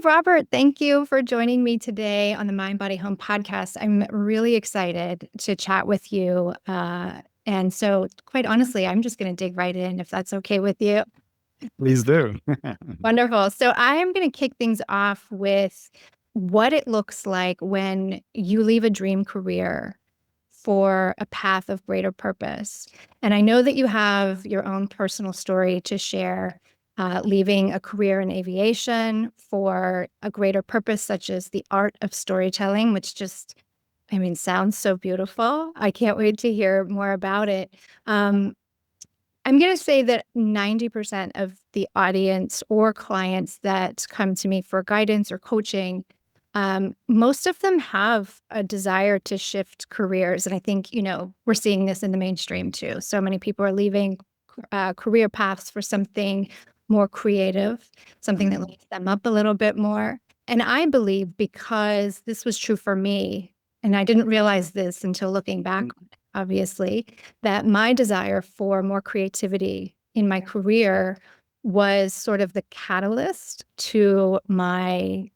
Robert, thank you for joining me today on the Mind Body Home podcast. I'm really excited to chat with you. And so, quite honestly, I'm just going to dig right in if that's okay with you. Please do. Wonderful. So, I am going to kick things off with what it looks like when you leave a dream career for a path of greater purpose. And I know that you have your own personal story to share, leaving a career in aviation for a greater purpose, such as the art of storytelling, which just, I mean, sounds so beautiful. I can't wait to hear more about it. Um, I'm going to say that 90% of the audience or clients that come to me for guidance or coaching, most of them have a desire to shift careers. And I think, we're seeing this in the mainstream too. So many people are leaving career paths for something more creative, something that lights them up a little bit more. And I believe because this was true for me, and I didn't realize this until looking back, obviously, that my desire for more creativity in my career was sort of the catalyst to my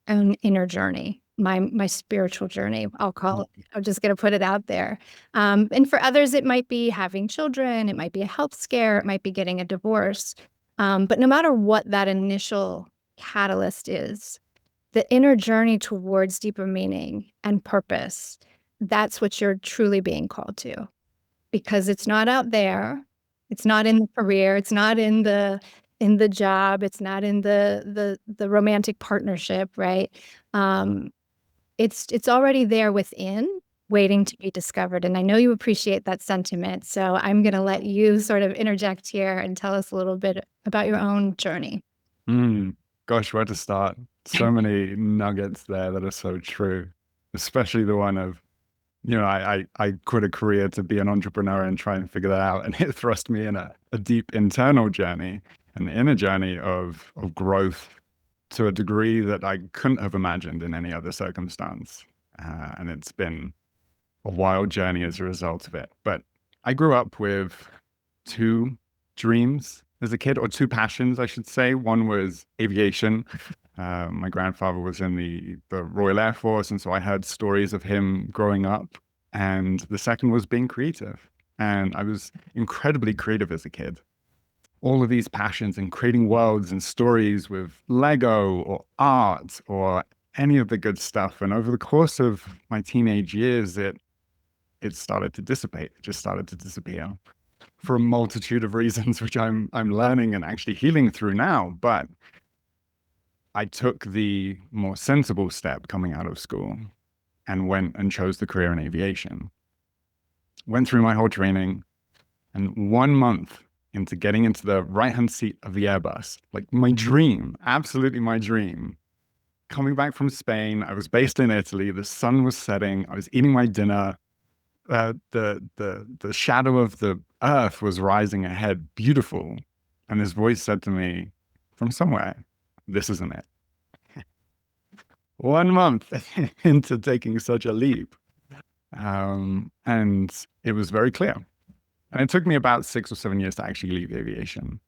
own inner journey, my spiritual journey, I'll call it. I'm just going to put it out there. And for others, it might be having children, it might be a health scare, it might be getting a divorce. But no matter what that initial catalyst is, the inner journey towards deeper meaning and purpose, that's what you're truly being called to, because it's not out there. It's not in the career. It's not in the job. It's not in the romantic partnership, right? Um, it's already there within, waiting to be discovered. And I know you appreciate that sentiment. So I'm going to let you sort of interject here and tell us a little bit about your own journey. Gosh, where to start? So many nuggets there that are so true, especially the one of, I quit a career to be an entrepreneur and try and figure that out. And it thrust me in a deep internal journey, an inner journey of growth to a degree that I couldn't have imagined in any other circumstance. And it's been a wild journey as a result of it. But I grew up with two dreams as a kid, or two passions, I should say. One was aviation. My grandfather was in the Royal Air Force, and so I heard stories of him growing up. And the second was being creative. And I was incredibly creative as a kid. All of these passions and creating worlds and stories with Lego or art or any of the good stuff. And over the course of my teenage years, it started to dissipate. It just started to disappear for a multitude of reasons, which I'm learning and actually healing through now. But I took the more sensible step coming out of school and went and chose the career in aviation. Went through my whole training, and 1 month into getting into the right-hand seat of the Airbus, like my dream, absolutely my dream. Coming back from Spain, I was based in Italy. The sun was setting. I was eating my dinner. The shadow of the earth was rising ahead, beautiful. And this voice said to me from somewhere, "This isn't it." 1 month into taking such a leap. And it was very clear. And it took me about 6 or 7 years to actually leave aviation.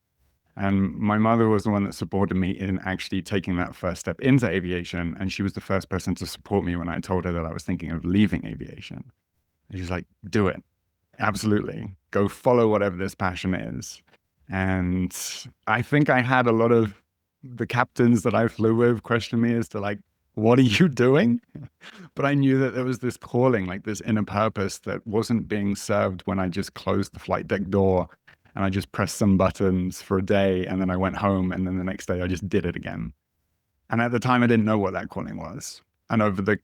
And my mother was the one that supported me in actually taking that first step into aviation. And she was the first person to support me when I told her that I was thinking of leaving aviation. And she's like, "Do it. Absolutely. Go follow whatever this passion is." And I think I had a lot of the captains that I flew with question me as to like, "What are you doing?" But I knew that there was this calling, like this inner purpose that wasn't being served when I just closed the flight deck door and I just pressed some buttons for a day and then I went home and then the next day I just did it again. And at the time I didn't know what that calling was. And over the,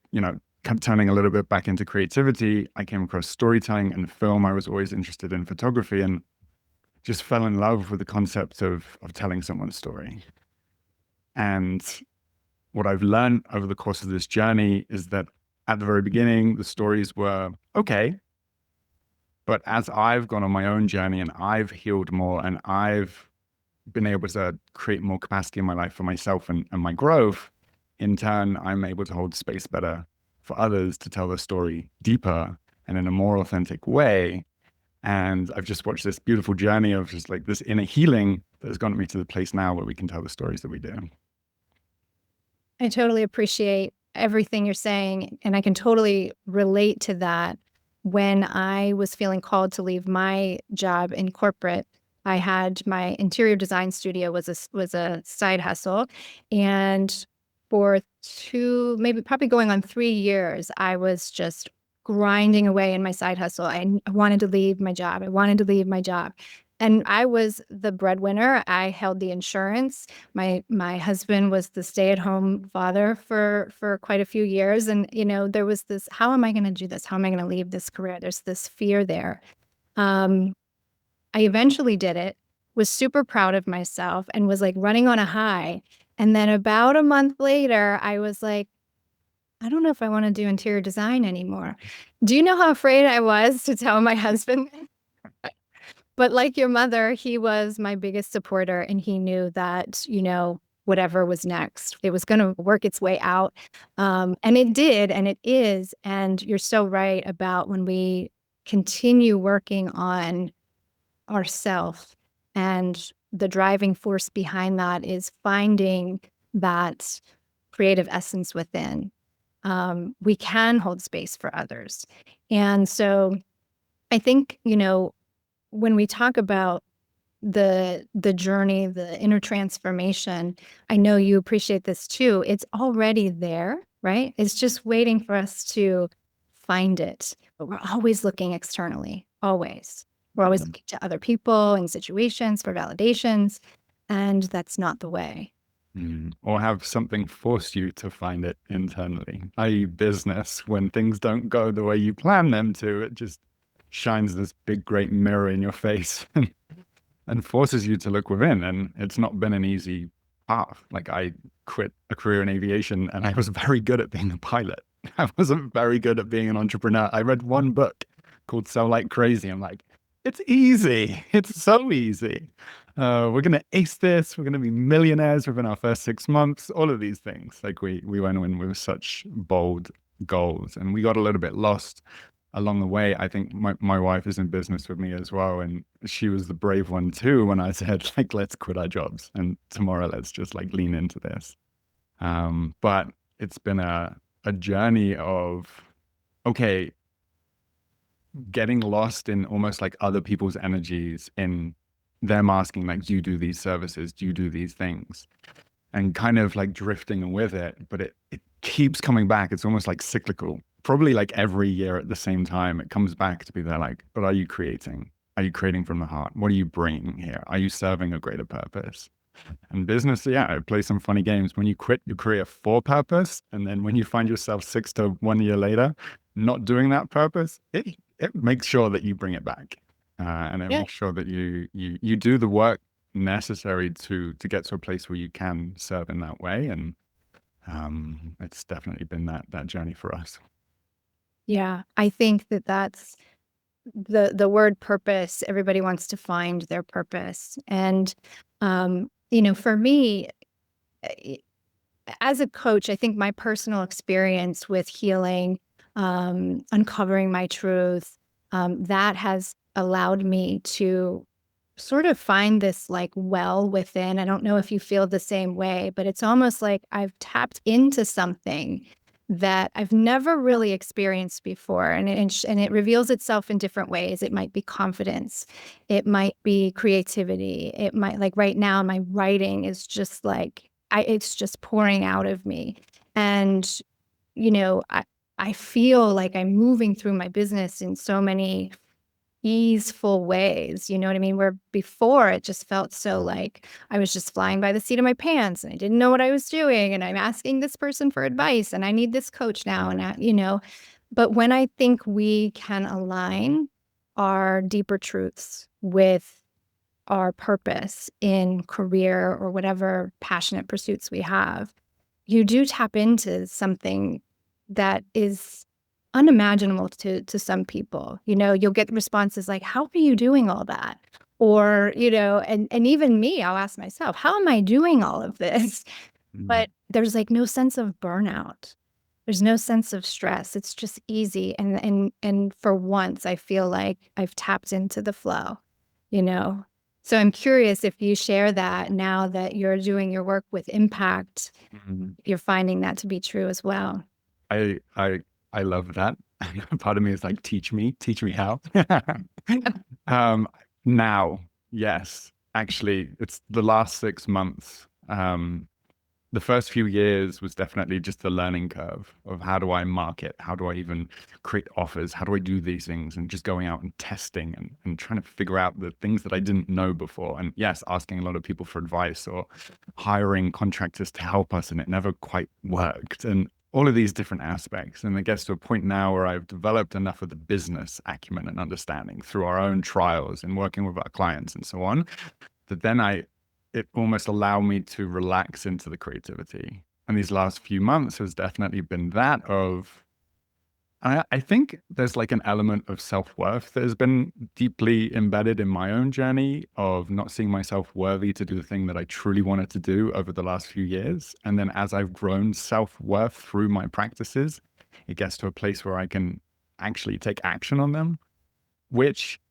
kept turning a little bit back into creativity, I came across storytelling and film. I was always interested in photography and just fell in love with the concept of telling someone's story. And what I've learned over the course of this journey is that at the very beginning, the stories were okay. But as I've gone on my own journey and I've healed more and I've been able to create more capacity in my life for myself and my growth, in turn, I'm able to hold space better for others to tell the story deeper and in a more authentic way. And I've just watched this beautiful journey of just like this inner healing that has gotten me to the place now where we can tell the stories that we do. I totally appreciate everything you're saying, and I can totally relate to that. When I was feeling called to leave my job in corporate, I had my interior design studio was a side hustle, and for two, maybe probably going on 3 years, I was just grinding away in my side hustle. I wanted to leave my job. I wanted to leave my job. And I was the breadwinner. I held the insurance. My husband was the stay-at-home father for quite a few years, and there was this, how am I going to do this? How am I going to leave this career? There's this fear there. Um, I eventually did it, was super proud of myself, and was like running on a high. And then about a month later, I was like, I don't know if I want to do interior design anymore. Do you know how afraid I was to tell my husband? But like your mother, he was my biggest supporter, and he knew that, whatever was next, it was going to work its way out. And it did, and it is. And you're so right about when we continue working on ourself, and the driving force behind that is finding that creative essence within. We can hold space for others. And so I think, when we talk about the journey, the inner transformation, I know you appreciate this too. It's already there, right? It's just waiting for us to find it. But we're always looking externally, always. We're always Mm. looking to other people and situations for validations, and that's not the way. Or have something force you to find it internally, i.e. business. When things don't go the way you plan them to, it just shines this big, great mirror in your face and forces you to look within. And it's not been an easy path. Like, I quit a career in aviation and I was very good at being a pilot. I wasn't very good at being an entrepreneur. I read one book called Sell Like Crazy. I'm like, it's easy. It's so easy. We're going to ace this. We're going to be millionaires within our first 6 months. All of these things. Like, we went in with such bold goals, and we got a little bit lost along the way. I think my wife is in business with me as well, and she was the brave one too when I said, like, let's quit our jobs and tomorrow let's just like lean into this. But it's been a journey of, okay, getting lost in almost like other people's energies, in them asking, like, do you do these services, do you do these things, and kind of like drifting with it. But it keeps coming back. It's almost like cyclical. Probably like every year at the same time, it comes back to be there, like, but are you creating? Are you creating from the heart? What are you bringing here? Are you serving a greater purpose? And business, yeah, it plays some funny games. When you quit your career for purpose, and then when you find yourself 6 to 1 year later not doing that purpose, it makes sure that you bring it back, and it Yeah. makes sure that you do the work necessary to get to a place where you can serve in that way. And it's definitely been that journey for us. Yeah. I think that that's the word purpose. Everybody wants to find their purpose. And, for me, eh, as a coach, I think my personal experience with healing, uncovering my truth, that has allowed me to sort of find this like well within. I don't know if you feel the same way, but it's almost like I've tapped into something that I've never really experienced before. And it reveals itself in different ways. It might be confidence. It might be creativity. It might, like right now, my writing is just like, it's just pouring out of me. And, I feel like I'm moving through my business in so many easeful ways, you know what I mean? Where before it just felt so like I was just flying by the seat of my pants, and I didn't know what I was doing, and I'm asking this person for advice, and I need this coach now, and but when I think we can align our deeper truths with our purpose in career or whatever passionate pursuits we have, you do tap into something that is unimaginable to some people. You'll get responses like, "How are you doing all that?" Or, and even me, I'll ask myself, "How am I doing all of this?" Mm. But there's like no sense of burnout. There's no sense of stress. It's just easy. And for once, I feel like I've tapped into the flow, you know? So I'm curious if you share that now that you're doing your work with impact, Mhm. you're finding that to be true as well. I I I love that. Part of me is like, teach me how. um, Now, yes, actually, it's the last 6 months. The first few years was definitely just the learning curve of how do I market? How do I even create offers? How do I do these things? And just going out and testing and trying to figure out the things that I didn't know before. And yes, asking a lot of people for advice or hiring contractors to help us. And it never quite worked. And all of these different aspects. And it gets to a point now where I've developed enough of the business acumen and understanding through our own trials and working with our clients and so on, that then it almost allowed me to relax into the creativity. And these last few months has definitely been that of, I think there's like an element of self-worth that has been deeply embedded in my own journey of not seeing myself worthy to do the thing that I truly wanted to do over the last few years. And then as I've grown self-worth through my practices, it gets to a place where I can actually take action on them, which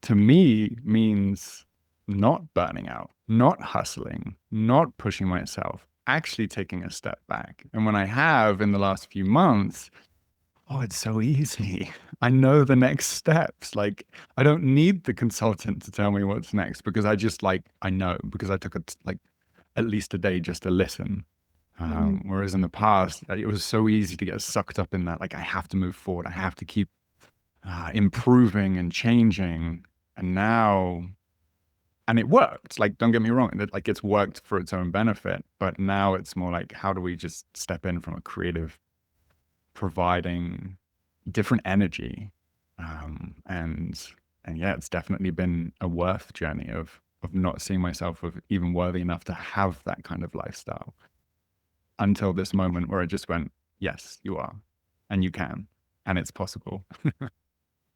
to me means not burning out, not hustling, not pushing myself, actually taking a step back. And when I have in the last few months, oh, it's so easy. I know the next steps. Like, I don't need the consultant to tell me what's next because I just like, I know because I took like at least a day just to listen. Mm. Whereas in the past, it was so easy to get sucked up in that. Like, I have to move forward. I have to keep improving and changing. And now, and it worked. Like, don't get me wrong, like it's worked for its own benefit. But now it's more like, how do we just step in from a creative, providing different energy, and yeah, it's definitely been a worth journey of not seeing myself of even worthy enough to have that kind of lifestyle until this moment where I just went, yes, you are, and you can, and it's possible,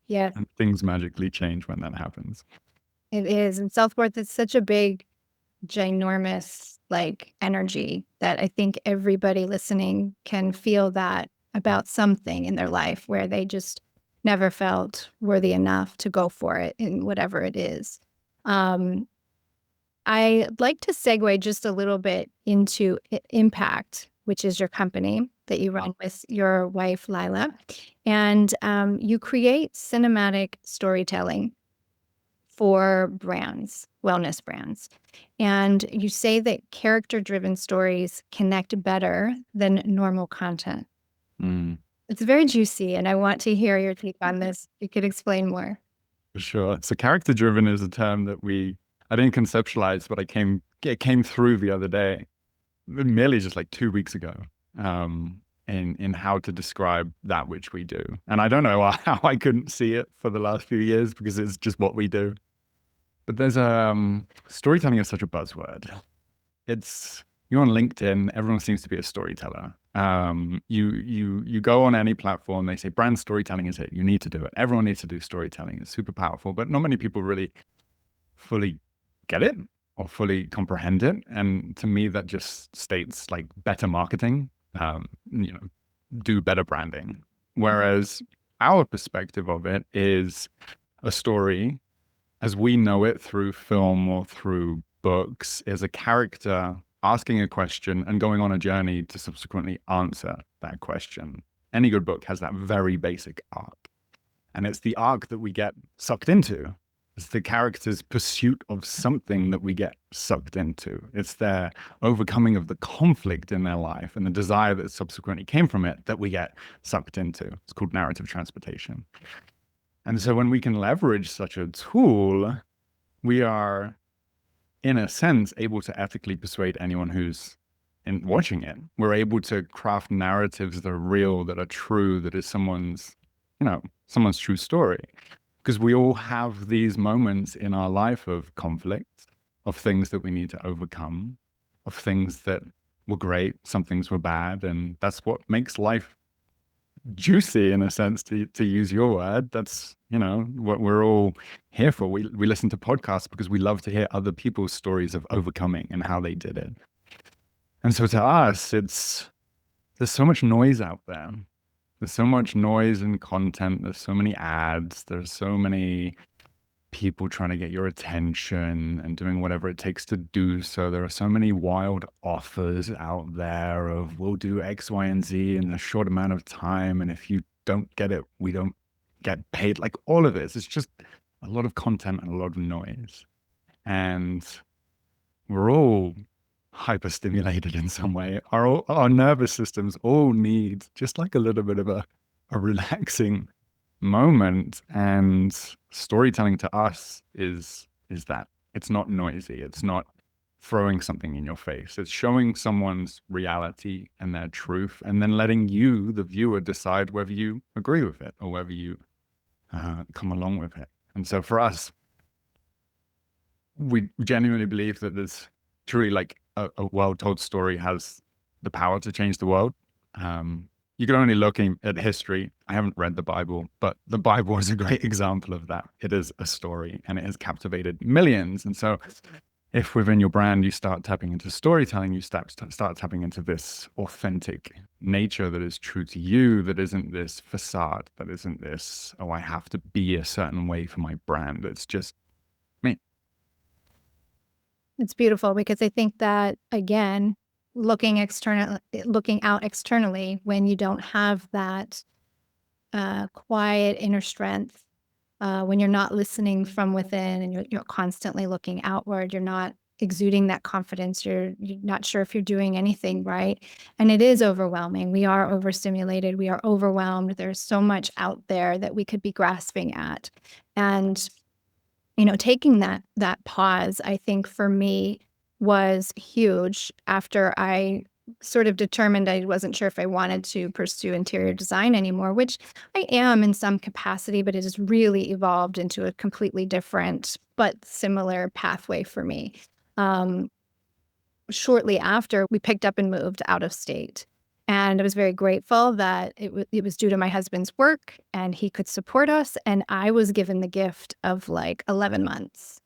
Yes, and things magically change when that happens. it is. And self-worth is such a big, ginormous like energy that I think everybody listening can feel that about something in their life where they just never felt worthy enough to go for it in whatever it is. Um, I'd like to segue just a little bit into Impact, which is your company that you run with your wife, Lila. And you create cinematic storytelling for brands, wellness brands. And you say that character driven stories connect better than normal content. Mm, It's very juicy, and I want to hear your take on this. You could explain more. for sure. So character driven is a term that I didn't conceptualize, but it came through the other day, merely just like 2 weeks ago, in how to describe that which we do. And I don't know how I couldn't see it for the last few years because it's just what we do. But there's storytelling is such a buzzword. It's You're on LinkedIn, everyone seems to be a storyteller. You go on any platform, they say brand storytelling is it. You need to do it. Everyone needs to do storytelling. It's super powerful, but not many people really fully get it or fully comprehend it. And to me, that just states like better marketing, you know, do better branding. Whereas our perspective of it is a story as we know it through film or through books is a character asking a question and going on a journey to subsequently answer that question. Any good book has that very basic arc. And it's the arc that we get sucked into. It's the character's pursuit of something that we get sucked into. It's their overcoming of the conflict in their life and the desire that subsequently came from it that we get sucked into. It's called narrative transportation. And so when we can leverage such a tool, we are, in a sense, able to ethically persuade anyone who's watching it. We're able to craft narratives that are real, that are true, that is someone's true story. Because we all have these moments in our life of conflict, of things that we need to overcome, of things that were great, some things were bad. And that's what makes life juicy in a sense, to use your word. That's what we're all here for. We listen to podcasts because we love to hear other people's stories of overcoming and how they did it. And so to us, there's so much noise out there. There's so much noise and content. There's so many ads. There's so many people trying to get your attention and doing whatever it takes to do so. There are so many wild offers out there of we'll do X, Y, and Z in a short amount of time. And if you don't get it, we don't get paid. Like all of this, it's just a lot of content and a lot of noise. And we're all hyperstimulated in some way. Our nervous systems all need just like a little bit of a relaxing moment. And storytelling to us is that it's not noisy. It's not throwing something in your face. It's showing someone's reality and their truth, and then letting you, the viewer, decide whether you agree with it or whether you come along with it. And so for us, we genuinely believe that there's truly like a well-told story has the power to change the world. You can only look at history. I haven't read the Bible, but the Bible is a great example of that. It is a story and it has captivated millions. And so if within your brand you start tapping into storytelling, you start tapping into this authentic nature that is true to you, that isn't this facade, that isn't this, oh, I have to be a certain way for my brand. It's just me. It's beautiful because I think that, again, looking out externally when you don't have that quiet inner strength, when you're not listening from within and you're constantly looking outward, you're not exuding that confidence, you're not sure if you're doing anything right. And it is overwhelming. We are overstimulated. We are overwhelmed. There's so much out there that we could be grasping at. And taking that pause, I think for me was huge after I sort of determined I wasn't sure if I wanted to pursue interior design anymore, which I am in some capacity, but it has really evolved into a completely different but similar pathway for me. Um, Shortly after, we picked up and moved out of state. And I was very grateful that it was due to my husband's work and he could support us. And I was given the gift of like 11 months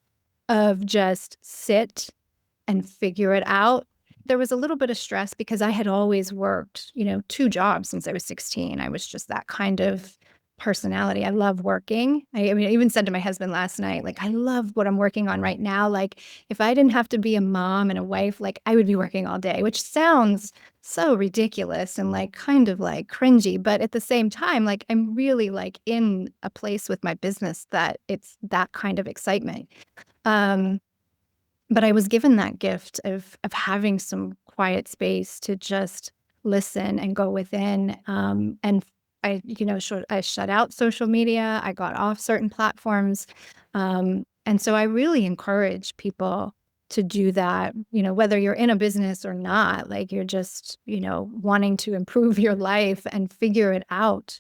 of just sit and figure it out. There was a little bit of stress because I had always worked, 2 jobs since I was 16. I was just that kind of personality. I love working. I mean, I even said to my husband last night, like, I love what I'm working on right now. Like, if I didn't have to be a mom and a wife, like, I would be working all day, which sounds so ridiculous and like kind of like cringy. But at the same time, like, I'm really like in a place with my business that it's that kind of excitement. Um, but I was given that gift of having some quiet space to just listen and go within, and I shut out social media, I got off certain platforms, and so I really encourage people to do that, whether you're in a business or not, like, you're just, wanting to improve your life and figure it out.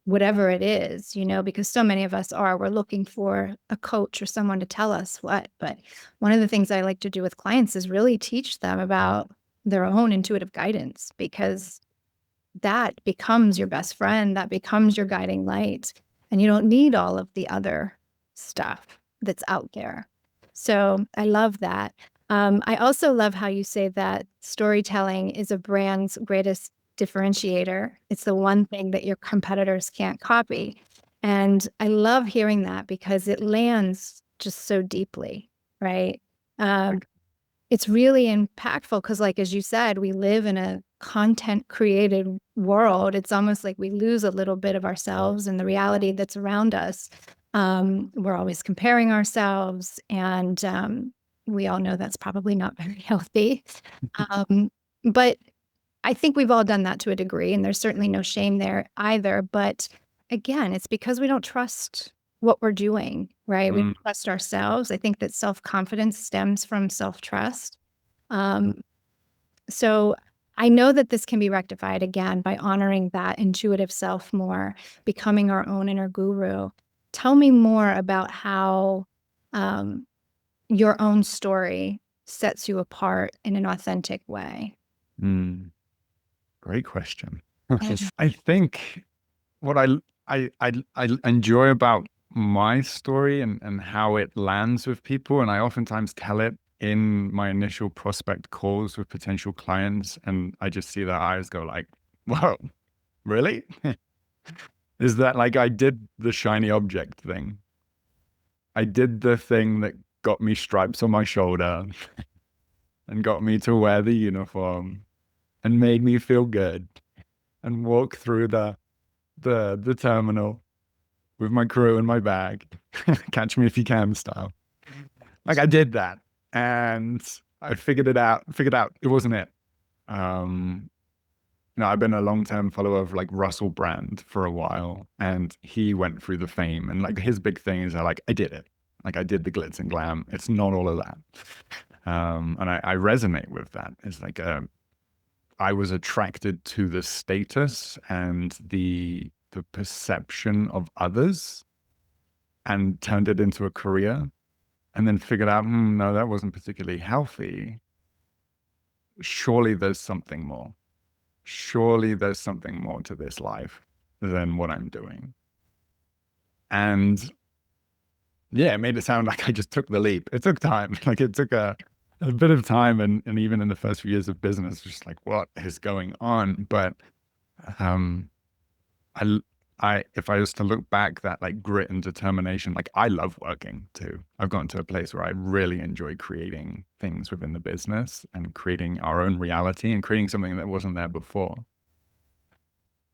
Whatever it is, because so many of us we're looking for a coach or someone to tell us what. But one of the things I like to do with clients is really teach them about their own intuitive guidance, because that becomes your best friend, that becomes your guiding light, and you don't need all of the other stuff that's out there. So I love that. I also love how you say that storytelling is a brand's greatest differentiator. It's the one thing that your competitors can't copy. And I love hearing that because it lands just so deeply, right? Um, it's really impactful because, like, as you said, we live in a content created world. It's almost like we lose a little bit of ourselves and the reality that's around us. We're always comparing ourselves, and we all know that's probably not very healthy. But I think we've all done that to a degree, and there's certainly no shame there either. But again, it's because we don't trust what we're doing, right? We Mm, don't trust ourselves. I think that self-confidence stems from self-trust. Um, so I know that this can be rectified again by honoring that intuitive self more, becoming our own inner guru. Tell me more about how um, your own story sets you apart in an authentic way. mm. Great question. I think what I enjoy about my story and how it lands with people, and I oftentimes tell it in my initial prospect calls with potential clients, and I just see their eyes go like, "Whoa, really?" Is that like I did the shiny object thing? I did the thing that got me stripes on my shoulder and got me to wear the uniform and made me feel good and walk through the terminal with my crew and my bag, catch me if you can style. Like I did that, and I figured it out. Figured out it wasn't it. Um, I've been a long-term follower of like Russell Brand for a while, and he went through the fame, and like his big thing is like I did it. Like I did the glitz and glam. It's not all of that. And I resonate with that. It's like I was attracted to the status and the perception of others and turned it into a career and then figured out, no, that wasn't particularly healthy. Surely there's something more. Surely there's something more to this life than what I'm doing. And yeah, it made it sound like I just took the leap. It took time. Like it took a bit of time. And even in the first few years of business, just like, what is going on? But um, I, if I was to look back, that like grit and determination, like I love working too. I've gotten to a place where I really enjoy creating things within the business and creating our own reality and creating something that wasn't there before.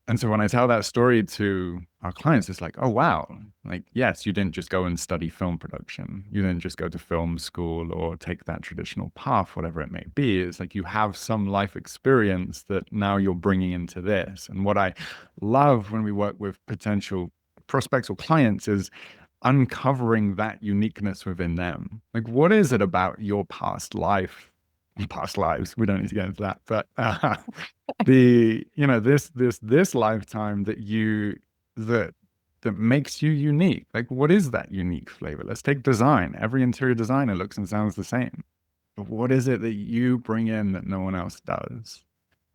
And so when I tell that story to our clients, it's like, oh, wow. Like, yes, you didn't just go and study film production. You didn't just go to film school or take that traditional path, whatever it may be. It's like you have some life experience that now you're bringing into this. And what I love when we work with potential prospects or clients is uncovering that uniqueness within them. Like, what is it about your past life, past lives? We don't need to get into that, but this lifetime that that makes you unique. Like, what is that unique flavor? Let's take design. Every interior designer looks and sounds the same. But what is it that you bring in that no one else does?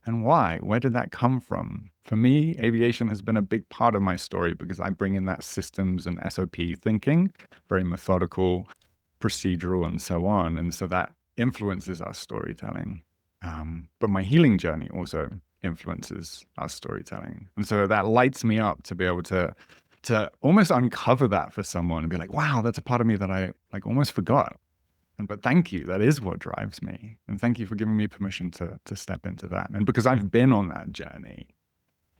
And why? Where did that come from? For me, aviation has been a big part of my story because I bring in that systems and SOP thinking, very methodical, procedural, and so on. And so that influences our storytelling. But my healing journey also influences our storytelling. And so that lights me up to be able to almost uncover that for someone and be like, wow, that's a part of me that I like almost forgot. But thank you. That is what drives me. And thank you for giving me permission to step into that. And because I've been on that journey,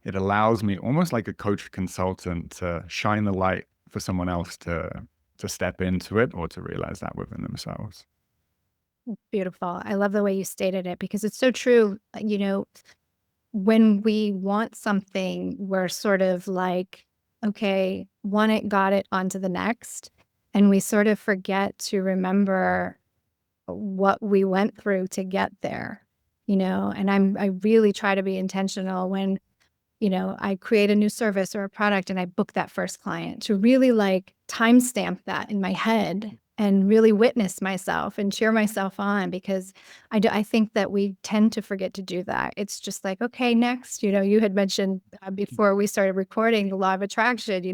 it allows me almost like a coach consultant to shine the light for someone else to step into it or to realize that within themselves. Beautiful. I love the way you stated it because it's so true. When we want something, we're sort of like, okay, want it, got it, on to the next. And we sort of forget to remember what we went through to get there, and I really try to be intentional when, I create a new service or a product and I book that first client to really like timestamp that in my head and really witness myself and cheer myself on because I think that we tend to forget to do that. It's just like, okay, next, you had mentioned before we started recording the law of attraction,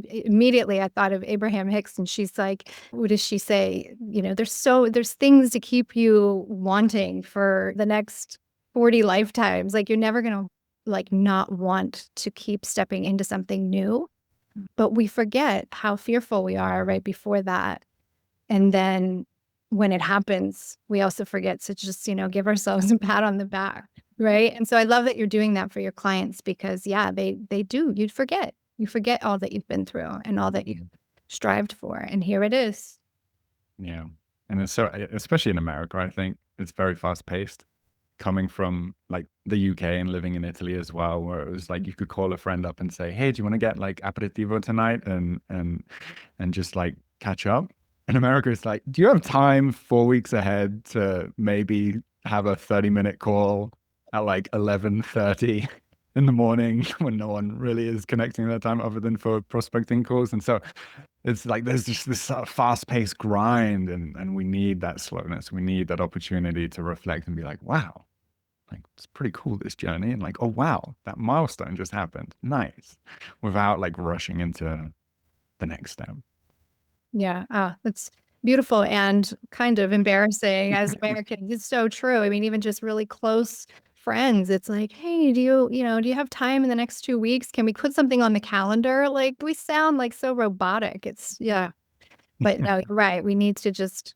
immediately I thought of Abraham Hicks and she's like, what does she say? There's things to keep you wanting for the next 40 lifetimes. Like you're never going to like not want to keep stepping into something new, but we forget how fearful we are right before that. And then when it happens, we also forget to just, give ourselves a pat on the back. Right. And so I love that you're doing that for your clients because yeah, they do. You forget all that you've been through and all that you strived for. And here it is. Yeah. And it's so, especially in America, I think it's very fast paced. Coming from like the UK and living in Italy as well, where it was like you could call a friend up and say, "Hey, do you want to get like aperitivo tonight?" and just like catch up. In America, it's like, "Do you have time 4 weeks ahead to maybe have a 30-minute call at like 11:30 in the morning when no one really is connecting at that time other than for prospecting calls?" And so it's like there's just this sort of fast-paced grind, and we need that slowness. We need that opportunity to reflect and be like, wow, like it's pretty cool this journey. And like, oh wow, that milestone just happened. Nice. Without like rushing into the next step. Yeah. That's beautiful and kind of embarrassing as Americans. It's so true. I mean, even just really close friends, it's like, hey, do you have time in the next 2 weeks? Can we put something on the calendar? Like we sound like so robotic. Yeah. But no, you're right. We need to just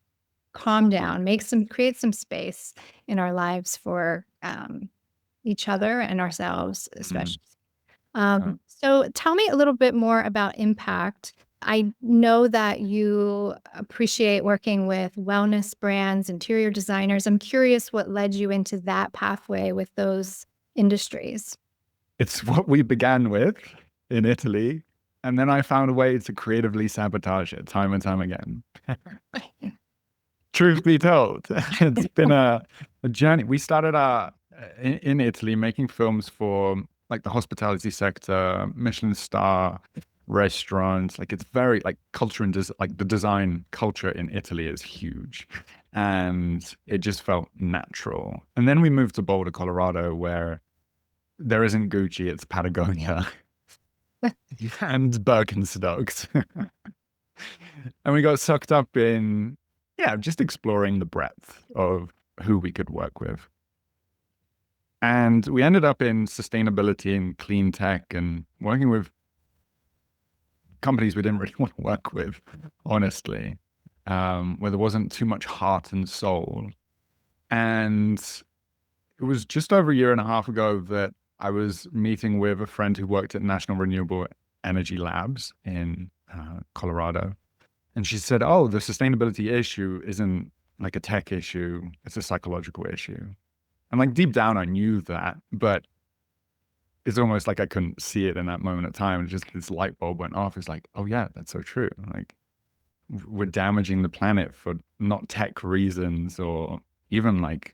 calm down, create some space in our lives for each other and ourselves, Mm. especially. Uh, So tell me a little bit more about impact. I know that you appreciate working with wellness brands, interior designers. I'm curious what led you into that pathway with those industries. it's what we began with in Italy. And then I found a way to creatively sabotage it time and time again. Truth be told, it's been a journey. We started in Italy making films for like the hospitality sector, Michelin star restaurants. Like it's very like culture and like the design culture in Italy is huge, and it just felt natural. And then we moved to Boulder, Colorado, where there isn't Gucci, it's Patagonia and Birkenstocks. And we got sucked up in, yeah, just exploring the breadth of who we could work with. And we ended up in sustainability and clean tech and working with companies we didn't really want to work with, honestly, where there wasn't too much heart and soul. And it was just over a year and a half ago that I was meeting with a friend who worked at National Renewable Energy Labs in Colorado. And she said, "Oh, the sustainability issue isn't like a tech issue, it's a psychological issue." And like deep down, I knew that, but it's almost like I couldn't see it in that moment of time. And just this light bulb went off. It's like, oh, yeah, that's so true. Like, we're damaging the planet for not tech reasons or even like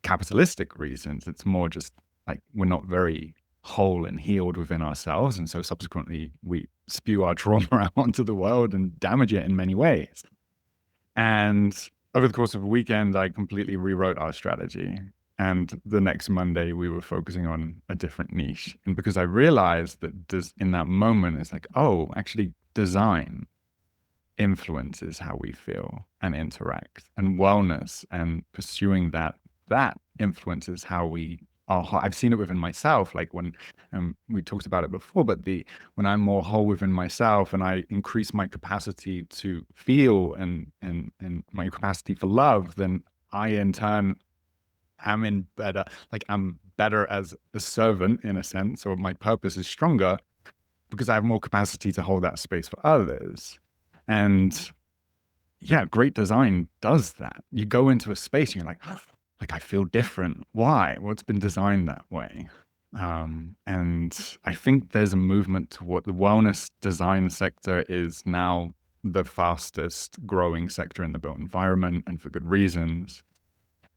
capitalistic reasons. It's more just like we're not very whole and healed within ourselves. And so subsequently, we spew our trauma out onto the world and damage it in many ways. And over the course of a weekend, I completely rewrote our strategy. And the next Monday, we were focusing on a different niche. And because I realized that in that moment, it's like, oh, actually, design influences how we feel and interact, and wellness and pursuing that influences how we are. I've seen it within myself, like when we talked about it before, but the when I'm more whole within myself and I increase my capacity to feel and my capacity for love, then I in turn am in better, like I'm better as a servant in a sense, or my purpose is stronger because I have more capacity to hold that space for others. And yeah, great design does that. You go into a space and you're like I feel different. Why? Well, it's been designed that way. And I think there's a movement to what the wellness design sector is now the fastest growing sector in the built environment, and for good reasons.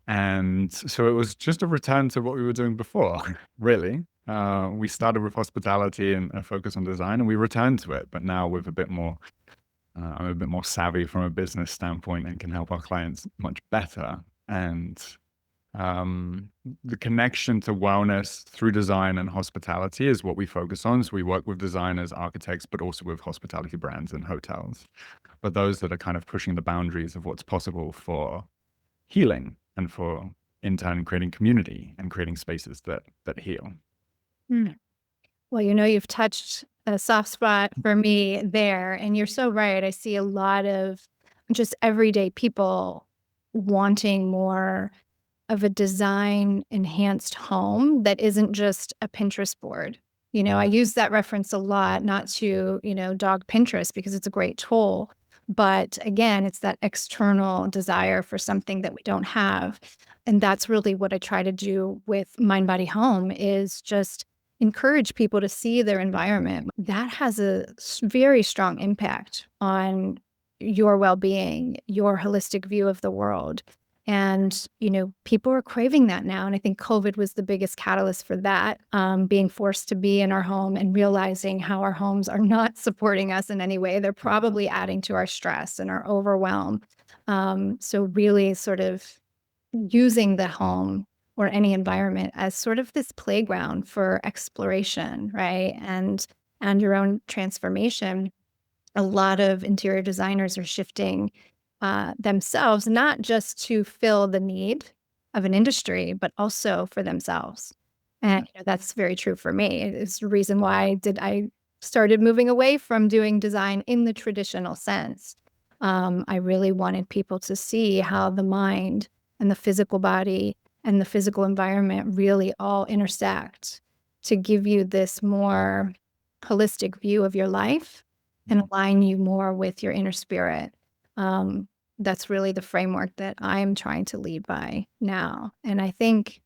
And so it was just a return to what we were doing before, really. We started with hospitality and a focus on design, and we returned to it, but now with a bit more I'm a bit more savvy from a business standpoint and can help our clients much better. And um, the connection to wellness through design and hospitality is what we focus on. So we work with designers, architects, but also with hospitality brands and hotels. But those that are kind of pushing the boundaries of what's possible for healing and for in turn creating community and creating spaces that heal. Hmm. Well, you've touched a soft spot for me there, and you're so right. I see a lot of just everyday people wanting more of a design enhanced home that isn't just a Pinterest board. I use that reference a lot, not to, dog Pinterest because it's a great tool. But again, it's that external desire for something that we don't have. And that's really what I try to do with Mind Body Home is just encourage people to see their environment. That has a very strong impact on your well-being, your holistic view of the world. And, people are craving that now. And I think COVID was the biggest catalyst for that, being forced to be in our home and realizing how our homes are not supporting us in any way. They're probably adding to our stress and our overwhelm. So really sort of using the home or any environment as sort of this playground for exploration, right? And your own transformation. A lot of interior designers are shifting themselves, not just to fill the need of an industry, but also for themselves. And that's very true for me. It's the reason why I started moving away from doing design in the traditional sense. I really wanted people to see how the mind and the physical body and the physical environment really all intersect to give you this more holistic view of your life and align you more with your inner spirit. That's really the framework that I'm trying to lead by now. And I think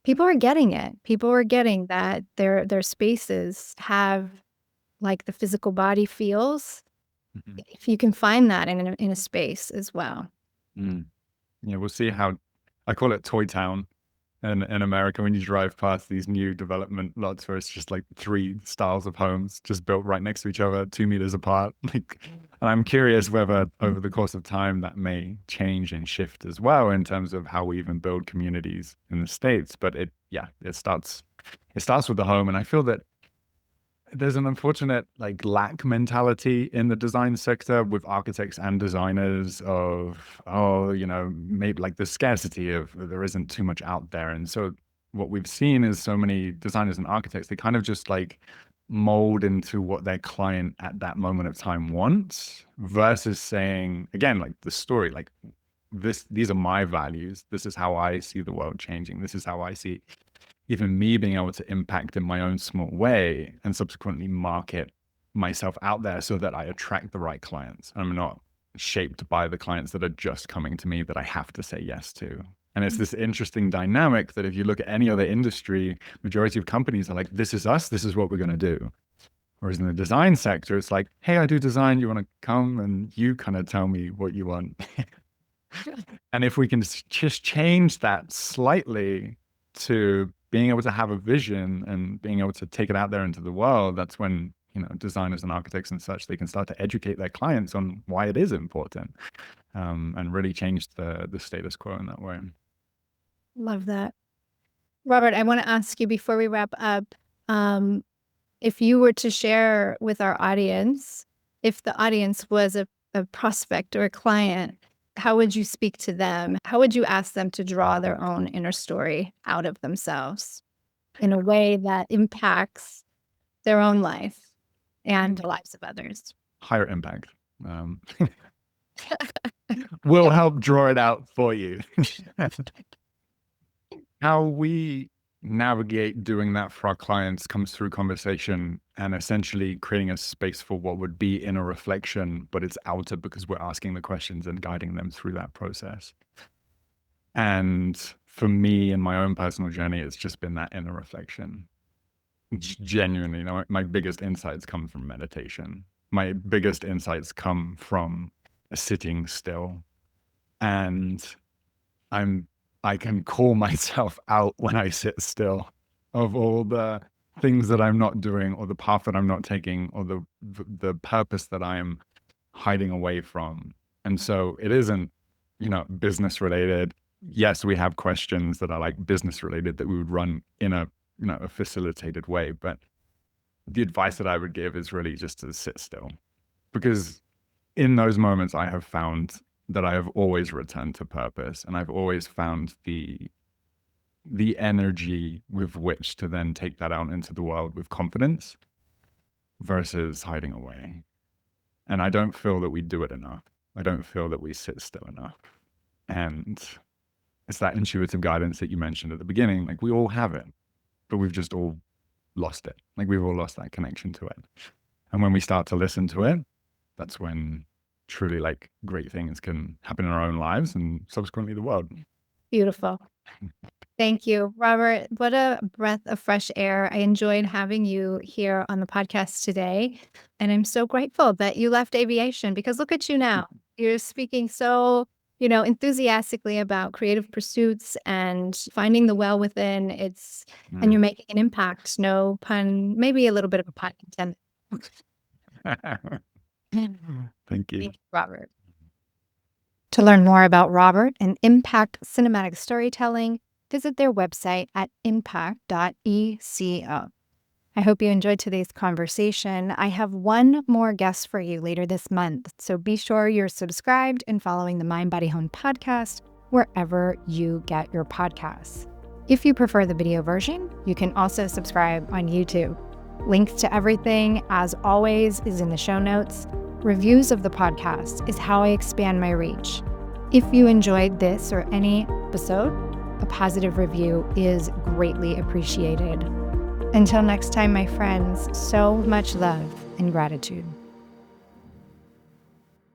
people are getting it. People are getting that their spaces have like the physical body feels. Mhm. If you can find that in a space as well. Mm. Yeah, we'll see how I call it Toy Town in America when you drive past these new development lots where it's just like three styles of homes just built right next to each other, 2 meters apart. Like, and I'm curious whether over the course of time that may change and shift as well in terms of how we even build communities in the States. But it starts with the home, and I feel that there's an unfortunate like lack mentality in the design sector with architects and designers of, oh, maybe like the scarcity of there isn't too much out there. And so what we've seen is so many designers and architects, they kind of just like mold into what their client at that moment of time wants versus saying, again, like the story, like these are my values. This is how I see the world changing. This is how I see even me being able to impact in my own small way and subsequently market myself out there so that I attract the right clients. I'm not shaped by the clients that are just coming to me that I have to say yes to. And it's this interesting dynamic that if you look at any other industry, majority of companies are like, this is us, this is what we're going to do. Whereas in the design sector, it's like, hey, I do design, you want to come and you kind of tell me what you want. And if we can just change that slightly to being able to have a vision and being able to take it out there into the world, that's when, designers and architects and such, they can start to educate their clients on why it is important, and really change the status quo in that way. Love that. Robert, I want to ask you before we wrap up, if you were to share with our audience, if the audience was a prospect or a client, how would you speak to them? How would you ask them to draw their own inner story out of themselves in a way that impacts their own life and the lives of others? Higher impact. We'll help draw it out for you. How we navigate doing that for our clients comes through conversation and essentially creating a space for what would be inner reflection, but it's outer because we're asking the questions and guiding them through that process. And for me in my own personal journey, it's just been that inner reflection. Genuinely, my biggest insights come from meditation. My biggest insights come from sitting still, and I can call myself out when I sit still of all the things that I'm not doing or the path that I'm not taking or the purpose that I am hiding away from. And so it isn't, business related. Yes, we have questions that are like business related that we would run in a facilitated way. But the advice that I would give is really just to sit still, because in those moments I have found that I have always returned to purpose, and I've always found the energy with which to then take that out into the world with confidence versus hiding away. And I don't feel that we do it enough. I don't feel that we sit still enough. And it's that intuitive guidance that you mentioned at the beginning. Like, we all have it, but we've just all lost it. Like, we've all lost that connection to it. And when we start to listen to it, that's when truly like great things can happen in our own lives and subsequently the world. Beautiful. Thank you, Robert. What a breath of fresh air. I enjoyed having you here on the podcast today. And I'm so grateful that you left aviation, because look at you now. You're speaking so, enthusiastically about creative pursuits and finding the well within. And you're making an impact. No pun, maybe a little bit of a pun intended. Thank you. Thank you, Robert. To learn more about Robert and Impact Cinematic Storytelling, visit their website at impact.eco. I hope you enjoyed today's conversation. I have one more guest for you later this month, so be sure you're subscribed and following the Mind Body Hone podcast wherever you get your podcasts. If you prefer the video version, you can also subscribe on YouTube. Links to everything, as always, is in the show notes. Reviews of the podcast is how I expand my reach. If you enjoyed this or any episode, a positive review is greatly appreciated. Until next time, my friends, so much love and gratitude.